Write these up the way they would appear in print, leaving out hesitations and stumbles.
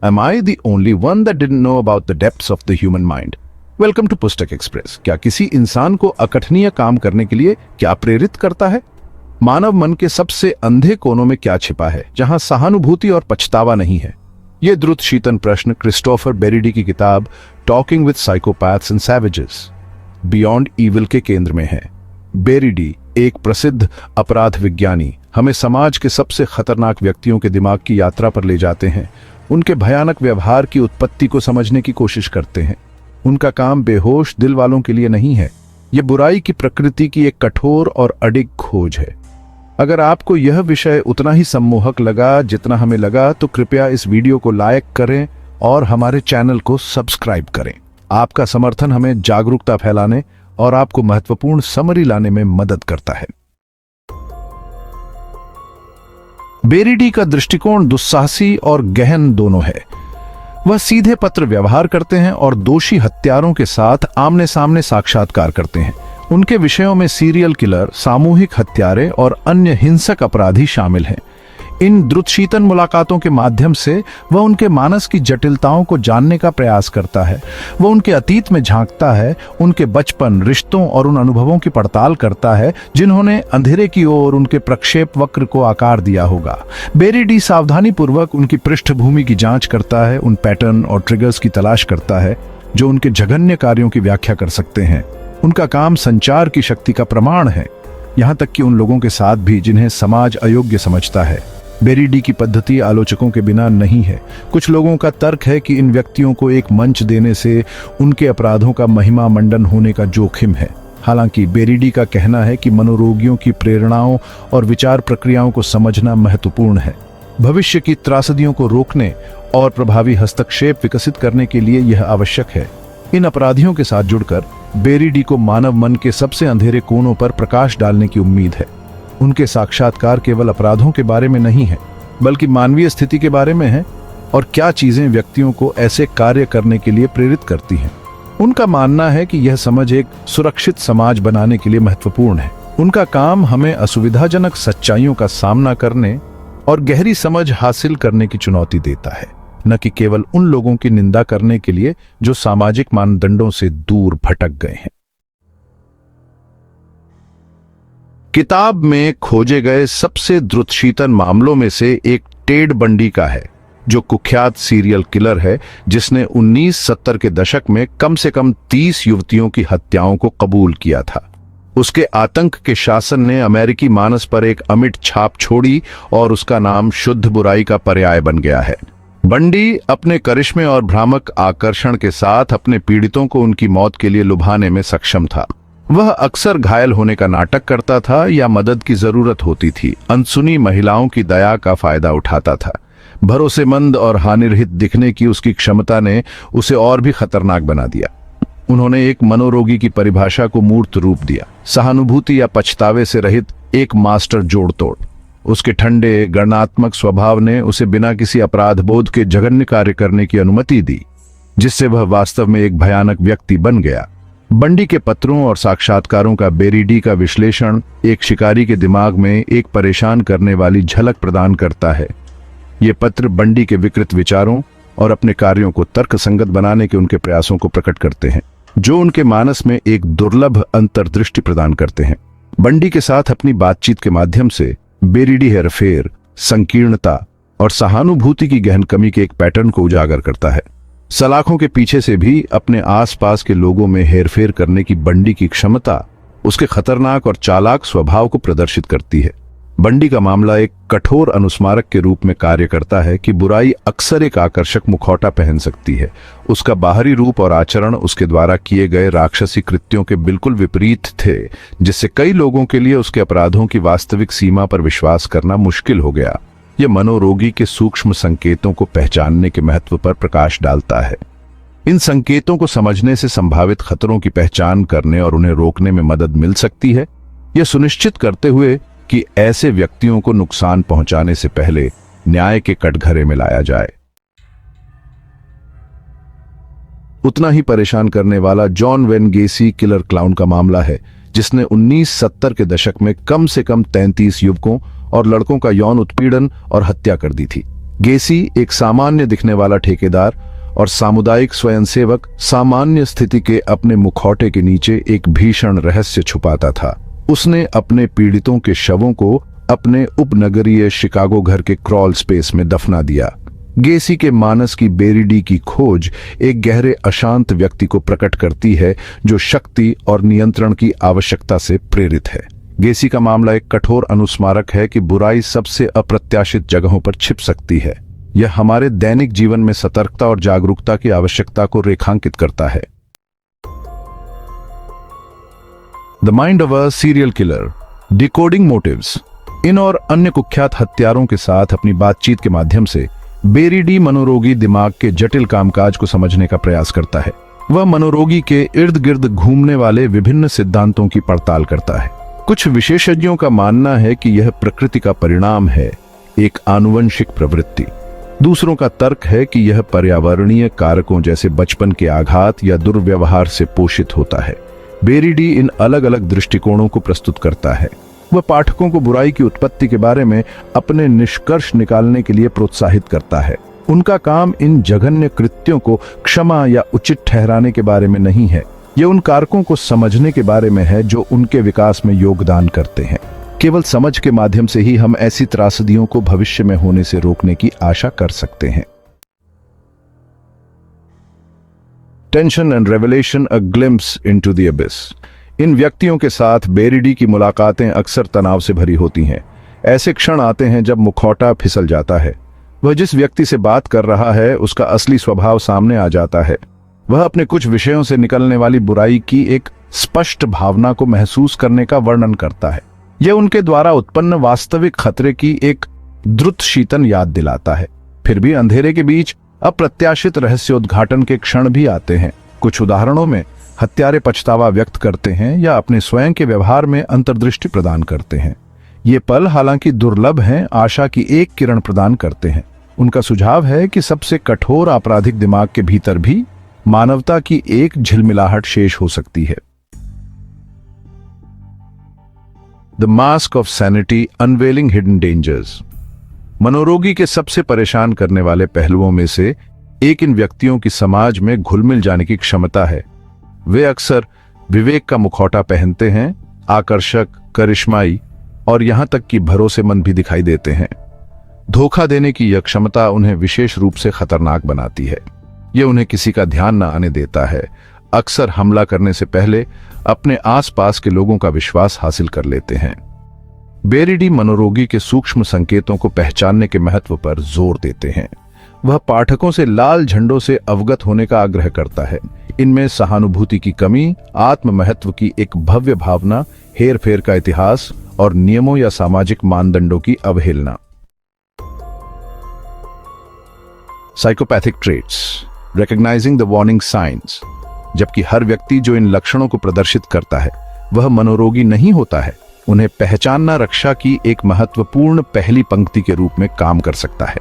Am I the only one that didn't know about the depths of the human mind? Welcome to पुस्तक express. क्या किसी इंसान को अकथनीय काम करने के लिए क्या प्रेरित करता है? मानव मन के सबसे अंधे कोनों में क्या छिपा है, जहां सहानुभूति और पछतावा नहीं है? ये द्रुतशीतन प्रश्न क्रिस्टोफर बेरिडी की किताब talking with psychopaths and savages beyond evil के केंद्र में है। बेरिडी, एक प्रसिद्ध अपराध विज्ञानी, हमें समाज के सबसे खतरनाक व्यक्तियों के दिमाग की यात्रा पर ले जाते हैं। उनके भयानक व्यवहार की उत्पत्ति को समझने की कोशिश करते हैं। उनका काम बेहोश दिल वालों के लिए नहीं है, यह बुराई की प्रकृति की एक कठोर और अडिग खोज है। अगर आपको यह विषय उतना ही सम्मोहक लगा जितना हमें लगा, तो कृपया इस वीडियो को लाइक करें और हमारे चैनल को सब्सक्राइब करें। आपका समर्थन हमें जागरूकता फैलाने और आपको महत्वपूर्ण समरी लाने में मदद करता है। बेरिडी का दृष्टिकोण दुस्साहसी और गहन दोनों है। वह सीधे पत्र व्यवहार करते हैं और दोषी हत्यारों के साथ आमने सामने साक्षात्कार करते हैं। उनके विषयों में सीरियल किलर, सामूहिक हत्यारे और अन्य हिंसक अपराधी शामिल हैं। इन द्रुतशीतन मुलाकातों के माध्यम से वह उनके मानस की जटिलताओं को जानने का प्रयास करता है। वह उनके अतीत में झांकता है, उनके बचपन, रिश्तों और उन अनुभवों की पड़ताल करता है जिन्होंने अंधेरे की ओर उनके प्रक्षेप वक्र को आकार दिया होगा। बेरिडी सावधानी पूर्वक उनकी पृष्ठभूमि की जांच करता है, उन पैटर्न और ट्रिगर्स की तलाश करता है जो उनके जघन्य कार्यों की व्याख्या कर सकते हैं। उनका काम संचार की शक्ति का प्रमाण है, यहां तक कि उन लोगों के साथ भी जिन्हें समाज अयोग्य समझता है। बेरिडी की पद्धति आलोचकों के बिना नहीं है। कुछ लोगों का तर्क है कि इन व्यक्तियों को एक मंच देने से उनके अपराधों का महिमा मंडन होने का जोखिम है। हालांकि बेरिडी का कहना है कि मनोरोगियों की प्रेरणाओं और विचार प्रक्रियाओं को समझना महत्वपूर्ण है। भविष्य की त्रासदियों को रोकने और प्रभावी हस्तक्षेप विकसित करने के लिए यह आवश्यक है। इन अपराधियों के साथ जुड़कर बेरिडी को मानव मन के सबसे अंधेरे कोनों पर प्रकाश डालने की उम्मीद है। उनके साक्षात्कार केवल अपराधों के बारे में नहीं है, बल्कि मानवीय स्थिति के बारे में है और क्या चीजें व्यक्तियों को ऐसे कार्य करने के लिए प्रेरित करती हैं। उनका मानना है कि यह समझ एक सुरक्षित समाज बनाने के लिए महत्वपूर्ण है। उनका काम हमें असुविधाजनक सच्चाइयों का सामना करने और गहरी समझ हासिल करने की चुनौती देता है, न कि केवल उन लोगों की निंदा करने के लिए जो सामाजिक मानदंडों से दूर भटक गए हैं। किताब में खोजे गए सबसे द्रुतशीतन मामलों में से एक टेड बंडी का है, जो कुख्यात सीरियल किलर है जिसने 1970 के दशक में कम से कम 30 युवतियों की हत्याओं को कबूल किया था। उसके आतंक के शासन ने अमेरिकी मानस पर एक अमिट छाप छोड़ी और उसका नाम शुद्ध बुराई का पर्याय बन गया है। बंडी अपने करिश्मे और भ्रामक आकर्षण के साथ अपने पीड़ितों को उनकी मौत के लिए लुभाने में सक्षम था। वह अक्सर घायल होने का नाटक करता था या मदद की जरूरत होती थी अनसुनी महिलाओं की दया का फायदा उठाता था। भरोसेमंद और हानिरहित दिखने की उसकी क्षमता ने उसे और भी खतरनाक बना दिया। उन्होंने एक मनोरोगी की परिभाषा को मूर्त रूप दिया, सहानुभूति या पछतावे से रहित एक मास्टर जोड़ तोड़। उसके ठंडे गणनात्मक स्वभाव ने उसे बिना किसी अपराध बोध के जघन्य कार्य करने की अनुमति दी, जिससे वह वास्तव में एक भयानक व्यक्ति बन गया। बंडी के पत्रों और साक्षात्कारों का बेरिडी का विश्लेषण एक शिकारी के दिमाग में एक परेशान करने वाली झलक प्रदान करता है। ये पत्र बंडी के विकृत विचारों और अपने कार्यों को तर्कसंगत बनाने के उनके प्रयासों को प्रकट करते हैं, जो उनके मानस में एक दुर्लभ अंतर्दृष्टि प्रदान करते हैं। बंडी के साथ अपनी बातचीत के माध्यम से बेरिडी हेरफेर, संकीर्णता और सहानुभूति की गहन कमी के एक पैटर्न को उजागर करता है। सलाखों के पीछे से भी अपने आसपास के लोगों में हेरफेर करने की बंडी की क्षमता उसके खतरनाक और चालाक स्वभाव को प्रदर्शित करती है। बंडी का मामला एक कठोर अनुस्मारक के रूप में कार्य करता है कि बुराई अक्सर एक आकर्षक मुखौटा पहन सकती है। उसका बाहरी रूप और आचरण उसके द्वारा किए गए राक्षसी कृत्यों के बिल्कुल विपरीत थे, जिससे कई लोगों के लिए उसके अपराधों की वास्तविक सीमा पर विश्वास करना मुश्किल हो गया। यह मनोरोगी के सूक्ष्म संकेतों को पहचानने के महत्व पर प्रकाश डालता है। इन संकेतों को समझने से संभावित खतरों की पहचान करने और उन्हें रोकने में मदद मिल सकती है, यह सुनिश्चित करते हुए कि ऐसे व्यक्तियों को नुकसान पहुंचाने से पहले न्याय के कटघरे में लाया जाए। उतना ही परेशान करने वाला जॉन वेन गेसी किलर क्लाउन का मामला है, जिसने 1970 के दशक में कम से कम 33 युवकों और लड़कों का यौन उत्पीड़न और हत्या कर दी थी। गेसी एक सामान्य दिखने वाला ठेकेदार और सामुदायिक स्वयंसेवक सामान्य स्थिति के अपने मुखौटे के नीचे एक भीषण रहस्य छुपाता था। उसने अपने पीड़ितों के शवों को अपने उपनगरीय शिकागो घर के क्रॉल स्पेस में दफना दिया। गेसी के मानस की बेरिडी की खोज एक गहरे अशांत व्यक्ति को प्रकट करती है जो शक्ति और नियंत्रण की आवश्यकता से प्रेरित है। गेसी का मामला एक कठोर अनुस्मारक है कि बुराई सबसे अप्रत्याशित जगहों पर छिप सकती है। यह हमारे दैनिक जीवन में सतर्कता और जागरूकता की आवश्यकता को रेखांकित करता है। The mind of a serial killer, decoding motives. इन और अन्य कुख्यात हत्यारों के साथ अपनी बातचीत के माध्यम से बेरिडी मनोरोगी दिमाग के जटिल कामकाज को समझने का प्रयास करता है। वह मनोरोगी के इर्द गिर्द घूमने वाले विभिन्न सिद्धांतों की पड़ताल करता है। कुछ विशेषज्ञों का मानना है कि यह प्रकृति का परिणाम है, एक आनुवंशिक प्रवृत्ति। दूसरों का तर्क है कि यह पर्यावरणीय कारकों जैसे बचपन के आघात या दुर्व्यवहार से पोषित होता है। बेरिडी इन अलग अलग दृष्टिकोणों को प्रस्तुत करता है। वह पाठकों को बुराई की उत्पत्ति के बारे में अपने निष्कर्ष निकालने के लिए प्रोत्साहित करता है। उनका काम इन जघन्य कृत्यों को क्षमा या उचित ठहराने के बारे में नहीं है, यह उन कारकों को समझने के बारे में है जो उनके विकास में योगदान करते हैं। केवल समझ के माध्यम से ही हम ऐसी त्रासदियों को भविष्य में होने से रोकने की आशा कर सकते हैं। Tension and revelation, a glimpse into the abyss. इन व्यक्तियों के साथ बेरिडी की मुलाकातें अक्सर तनाव से भरी होती हैं। ऐसे क्षण आते हैं जब मुखौटा फिसल जाता है। वह जिस व्यक्ति से बात कर रहा है उसका असली स्वभाव सामने आ जाता है। वह अपने कुछ विषयों से निकलने वाली बुराई की एक स्पष्ट भावना को महसूस करने का वर्णन करता है। यह उनके द्वारा उत्पन्न वास्तविक खतरे की एक द्रुत शीतन याद दिलाता है। फिर भी अंधेरे के बीच अप्रत्याशित रहस्योद्घाटन के क्षण भी आते हैं। कुछ उदाहरणों में हत्यारे पछतावा व्यक्त करते हैं या अपने स्वयं के व्यवहार में अंतर्दृष्टि प्रदान करते हैं। ये पल हालांकि दुर्लभ हैं, आशा की एक किरण प्रदान करते हैं। उनका सुझाव है कि सबसे कठोर आपराधिक दिमाग के भीतर भी मानवता की एक झिलमिलाहट शेष हो सकती है। The mask of sanity, unveiling hidden dangers. मनोरोगी के सबसे परेशान करने वाले पहलुओं में से एक इन व्यक्तियों की समाज में घुल-मिल जाने की क्षमता है। वे अक्सर विवेक का मुखौटा पहनते हैं, आकर्षक, करिश्माई और यहां तक कि भरोसेमंद भी दिखाई देते हैं। धोखा देने की यह क्षमता उन्हें विशेष रूप से खतरनाक बनाती है। यह उन्हें किसी का ध्यान न आने देता है। अक्सर हमला करने से पहले अपने आसपास के लोगों का विश्वास हासिल कर लेते हैं। बेरिडी मनोरोगी के सूक्ष्म संकेतों को पहचानने के महत्व पर जोर देते हैं। वह पाठकों से लाल झंडों से अवगत होने का आग्रह करता है। इनमें सहानुभूति की कमी, आत्म महत्व की एक भव्य भावना, हेरफेर का इतिहास और नियमों या सामाजिक मानदंडों की अवहेलना। Psychopathic traits, recognising the warning science. जबकि हर व्यक्ति जो इन लक्षणों को प्रदर्शित करता है वह मनोरोगी नहीं होता है, उन्हें पहचानना रक्षा की एक महत्वपूर्ण पहली पंक्ति के रूप में काम कर सकता है।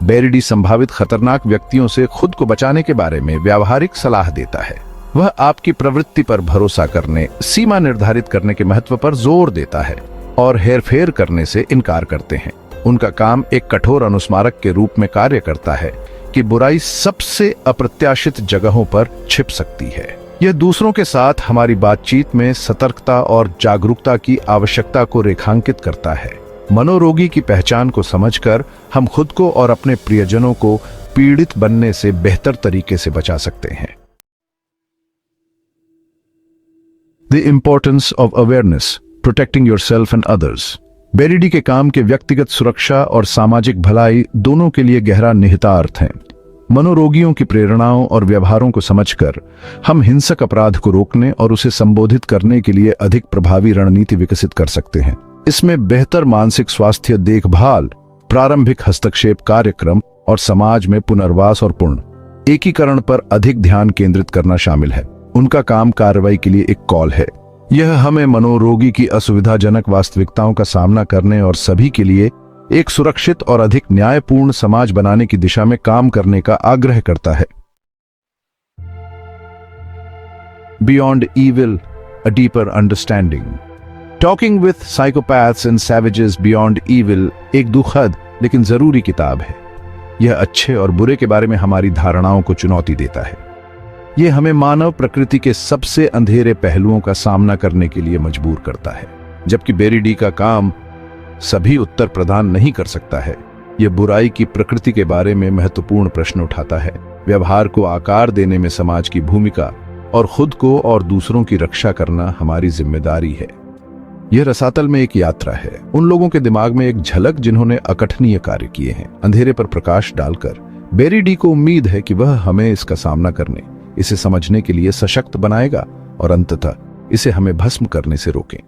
बेरिडी संभावित खतरनाक व्यक्तियों से खुद को बचाने के बारे में व्यावहारिक सलाह देता है। वह आपकी प्रवृत्ति पर भरोसा करने, सीमा निर्धारित करने के महत्व पर जोर देता है और हेरफेर करने से इनकार करते हैं। उनका काम एक कठोर अनुस्मारक के रूप में कार्य करता है कि बुराई सबसे अप्रत्याशित जगहों पर छिप सकती है। यह दूसरों के साथ हमारी बातचीत में सतर्कता और जागरूकता की आवश्यकता को रेखांकित करता है। मनोरोगी की पहचान को समझकर हम खुद को और अपने प्रियजनों को पीड़ित बनने से बेहतर तरीके से बचा सकते हैं। The importance of awareness, protecting yourself and others. बेरिडी के काम के व्यक्तिगत सुरक्षा और सामाजिक भलाई दोनों के लिए गहरा निहितार्थ है। मनोरोगियों की प्रेरणाओं और व्यवहारों को समझकर हम हिंसक अपराध को रोकने और उसे संबोधित करने के लिए अधिक प्रभावी रणनीति विकसित कर सकते हैं। इसमें बेहतर मानसिक स्वास्थ्य देखभाल, प्रारंभिक हस्तक्षेप कार्यक्रम और समाज में पुनर्वास और पूर्ण एकीकरण पर अधिक ध्यान केंद्रित करना शामिल है। उनका काम कार्रवाई के लिए एक कॉल है। यह हमें मनोरोगी की असुविधाजनक वास्तविकताओं का सामना करने और सभी के लिए एक सुरक्षित और अधिक न्यायपूर्ण समाज बनाने की दिशा में काम करने का आग्रह करता है। Beyond evil, a deeper understanding. Talking with psychopaths and savages beyond evil एक दुखद लेकिन जरूरी किताब है। यह अच्छे और बुरे के बारे में हमारी धारणाओं को चुनौती देता है। यह हमें मानव प्रकृति के सबसे अंधेरे पहलुओं का सामना करने के लिए मजबूर करता है। जबकि बेरीडी का काम सभी उत्तर प्रदान नहीं कर सकता है, यह बुराई की प्रकृति के बारे में महत्वपूर्ण प्रश्न उठाता है, व्यवहार को आकार देने में समाज की भूमिका और खुद को और दूसरों की रक्षा करना हमारी जिम्मेदारी है। यह रसातल में एक यात्रा है, उन लोगों के दिमाग में एक झलक जिन्होंने अकथनीय कार्य किए हैं। अंधेरे पर प्रकाश डालकर बेरीडी को उम्मीद है कि वह हमें इसका सामना करने, इसे समझने के लिए सशक्त बनाएगा और अंततः इसे हमें भस्म करने से रोकें।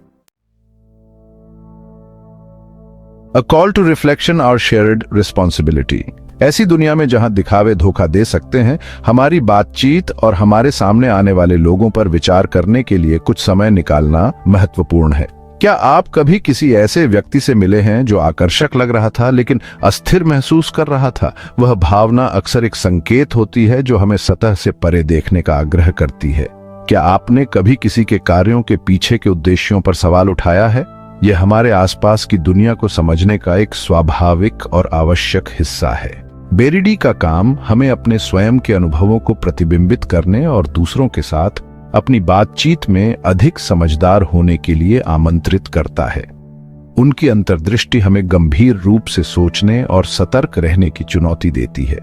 A call to reflection और shared responsibility। ऐसी दुनिया में जहां दिखावे धोखा दे सकते हैं, हमारी बातचीत और हमारे सामने आने वाले लोगों पर विचार करने के लिए कुछ समय निकालना महत्वपूर्ण है। क्या आप कभी किसी ऐसे व्यक्ति से मिले हैं जो आकर्षक लग रहा था लेकिन अस्थिर महसूस कर रहा था? वह भावना अक्सर एक संकेत होती है जो हमें सतह से परे देखने का आग्रह करती है। क्या आपने कभी किसी के कार्यों के पीछे के उद्देश्यों पर सवाल उठाया है? यह हमारे आसपास की दुनिया को समझने का एक स्वाभाविक और आवश्यक हिस्सा है। बेरीडी का काम हमें अपने स्वयं के अनुभवों को प्रतिबिंबित करने और दूसरों के साथ अपनी बातचीत में अधिक समझदार होने के लिए आमंत्रित करता है। उनकी अंतर्दृष्टि हमें गंभीर रूप से सोचने और सतर्क रहने की चुनौती देती है।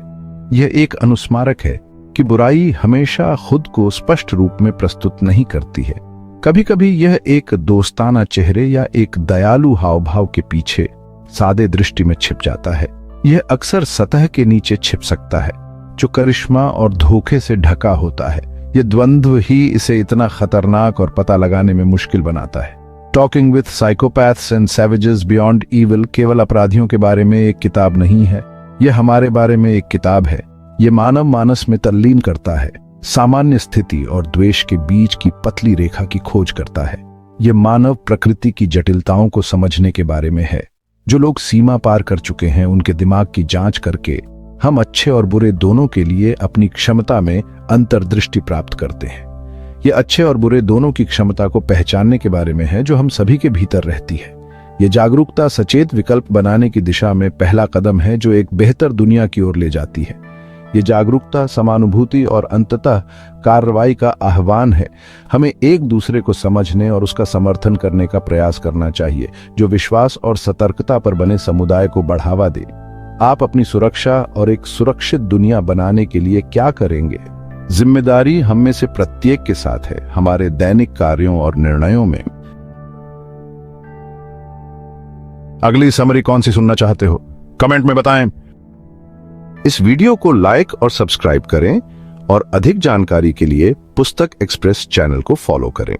यह एक अनुस्मारक है कि बुराई हमेशा खुद को स्पष्ट रूप में प्रस्तुत नहीं करती है। कभी कभी यह एक दोस्ताना चेहरे या एक दयालु हावभाव के पीछे सादे दृष्टि में छिप जाता है। यह अक्सर सतह के नीचे छिप सकता है, जो करिश्मा और धोखे से ढका होता है। यह द्वंद्व ही इसे इतना खतरनाक और पता लगाने में मुश्किल बनाता है। Talking with psychopaths and savages beyond evil केवल अपराधियों के बारे में एक किताब नहीं है, यह हमारे बारे में एक किताब है। यह मानव मानस में तल्लीन करता है, सामान्य स्थिति और द्वेष के बीच की पतली रेखा की खोज करता है। यह मानव प्रकृति की जटिलताओं को समझने के बारे में है। जो लोग सीमा पार कर चुके हैं, उनके दिमाग की जांच करके हम अच्छे और बुरे दोनों के लिए अपनी क्षमता में अंतर्दृष्टि प्राप्त करते हैं। यह अच्छे और बुरे दोनों की क्षमता को पहचानने के बारे में है, जो हम सभी के भीतर रहती है। यह जागरूकता सचेत विकल्प बनाने की दिशा में पहला कदम है, जो एक बेहतर दुनिया की ओर ले जाती है। यह जागरूकता, समानुभूति और अंततः कार्रवाई का आह्वान है। हमें एक दूसरे को समझने और उसका समर्थन करने का प्रयास करना चाहिए, जो विश्वास और सतर्कता पर बने समुदाय को बढ़ावा दे। आप अपनी सुरक्षा और एक सुरक्षित दुनिया बनाने के लिए क्या करेंगे? जिम्मेदारी हम में से प्रत्येक के साथ है, हमारे दैनिक कार्यों और निर्णयों में। अगली समरी कौन सी सुनना चाहते हो? कमेंट में बताएं। इस वीडियो को लाइक और सब्सक्राइब करें और अधिक जानकारी के लिए पुस्तक एक्सप्रेस चैनल को फॉलो करें।